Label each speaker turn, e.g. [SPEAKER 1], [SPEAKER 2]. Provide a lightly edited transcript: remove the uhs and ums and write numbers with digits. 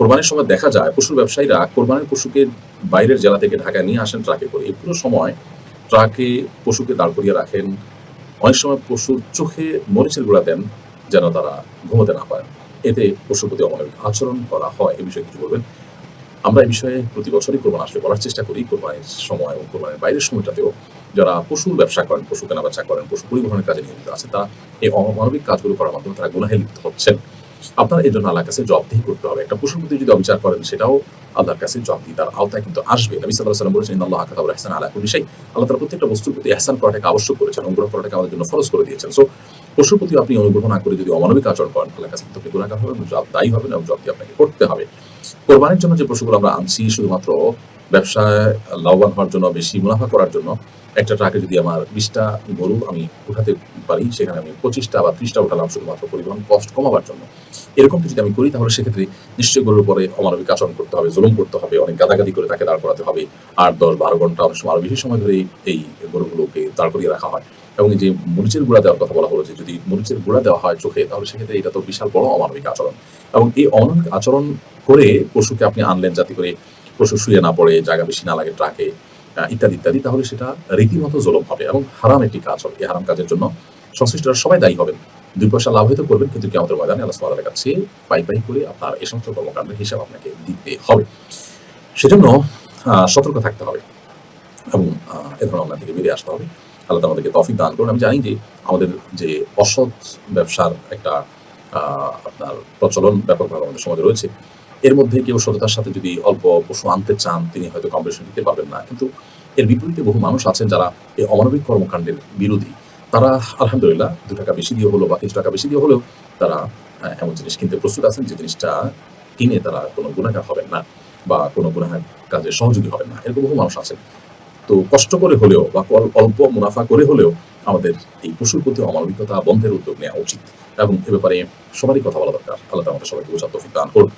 [SPEAKER 1] কোরবানির সময় দেখা যায় পশুর ব্যবসায়ীরা কোরবানির পশুকে বাইরের জেলা থেকে ঢাকায় নিয়ে আসেন ট্রাকে করে। এই পুরো সময় ট্রাকে পশুকে দাঁড় করিয়ে রাখেন। অনেক সময় পশুর চোখে মরিচের গুঁড়া দেন যেন তারা ঘুমোতে না পারেন। এতে পশুর প্রতি অমানবিক আচরণ করা হয়। এ বিষয়ে কিছু বলবেন? আমরা এই বিষয়ে প্রতি বছরই কোরবানি আসলে বলার চেষ্টা করি। কোরবানির সময় এবং কোরবানির বাইরের সময়টাতেও যারা পশুর ব্যবসা করেন, পশু কেনা-বেচা করেন, পশু পরিবহনের কাজে নিয়োজিত আছেন, তারা এই অমানবিক কাজগুলো করার মাধ্যমে তারা গুনাহে লিপ্ত হচ্ছেন। আপনার এজন্য আল্লাহর কাছে জবাবদিহি করতে হবে। একটা পশুর প্রতি যদি অবিচার করেন সেটাও আল্লাহর কাছে জবাবদিহিতার আওতায় কিন্তু আসবে। নবী সাল্লাল্লাহু আলাইহি ওয়াসাল্লাম বলেছেন, ইন্নাল্লাহা কাতাবাল ইহসানা আলা কুল্লি শাই। আল্লাহ তাআলা প্রত্যেকটা বস্তুর প্রতি ইহসান করাটাকে আবশ্যক করেছেন, অনুগ্রহ করাটাকে আমাদের জন্য ফরজ করে দিয়েছেন। সো পশুর প্রতি আপনি অনুগ্রহ না করে যদি অমানবিক আচরণ করেন, আল্লাহর কাছে কিন্তু আপনি গুনাহগার হবেন, দায়ী হবেন এবং জবাবদিহি আপনাকে করতে হবে। কোরবানির জন্য যে পশুগুলো আমরা আনছি শুধুমাত্র ব্যবসায় লাভবান হওয়ার জন্য, বেশি মুনাফা করার জন্য, একটা ট্রাকে যদি আমার ২০ টা গরু আমি উঠাতে পারি, সেখানে আমি ২৫ টা বা ৩০ টা উঠালাম শুধুমাত্র পরিবহন কস্ট কমাবার জন্য। এরকমটা যদি আমি করি তাহলে সেক্ষেত্রে নিশ্চয়ই গরুর উপরে অমানবিক আচরণ করতে হবে, জুলুম করতে হবে, অনেক গাদাগাদি করে তাকে দাঁড় করাতে হবে। ৮, ১০, ১২ ঘন্টা, অনেক সময় আরো বেশি সময় ধরে এই গরুগুলোকে দাঁড় করিয়ে রাখা হয়। এবং এই যে মরিচের গুঁড়া দেওয়ার কথা বলা হলো যে যদি মরিচের গুঁড়া দেওয়া হয় চোখে, তাহলে সেক্ষেত্রে এটা তো বিশাল বড় অমানবিক আচরণ। এবং এই অমানবিক আচরণ করে পশুকে আপনি আনলেন যাতে করে পশু শুয়ে না পড়ে, জায়গা বেশি না লাগে ট্রাকে, ইত্যাদি, ইত্যাদি। তাহলে সেটা রীতিমতো জুলুম হবে এবং হারাম একটি কাজ হবে। এই হারাম কাজের জন্য সংশ্লিষ্টরা সবাই দায়ী হবেন। ২ পয়সা লাভ হয়তো করবেন, কিন্তু কিয়ামতের ময়দানে আল্লাহ সুবহানাহু ওয়া তাআলার কাছে পাই করে আপনার এই সমস্ত কর্মকাণ্ডের হিসাব আপনাকে দিতে হবে। সেজন্য সতর্ক থাকতে হবে এবং এ ধরনের অন্যায় থেকে বেরিয়ে আসতে হবে। আল্লাহ তাআলা আমাদেরকে তৌফিক দান করুন। আমি জানি যে আমাদের যে অসৎ ব্যবসার একটা আপনার প্রচলন ব্যাপকভাবে আমাদের সমাজে রয়েছে। এর মধ্যে কেউ সততার সাথে যদি অল্প পশু আনতে চান, তিনি হয়তো কম বেশি দিতে পারবেন না। কিন্তু এর বিপরীতে বহু মানুষ আছেন যারা এই অমানবিক কর্মকাণ্ডের বিরোধী। তারা আলহামদুলিল্লাহ ৳২ বেশি দিয়ে হলেও বা কিছু টাকা বেশি দিয়ে হলেও তারা এমন জিনিস কিনতে প্রস্তুত আছেন যে জিনিসটা কিনে তারা কোনো গুনাহগার হবেন না বা কোনো গুনাহের কাজে সহযোগী হবেন না। এরকম বহু মানুষ আছেন। তো কষ্ট করে হলেও বা অল্প মুনাফা করে হলেও আমাদের এই পশুর প্রতি অমানবিকতা বন্ধের উদ্যোগ নেওয়া উচিত এবং এ ব্যাপারে সবারই কথা বলা দরকার। আল্লাহ তাআলা আমাদের সবাইকে বোঝার তৌফিক দান করুন।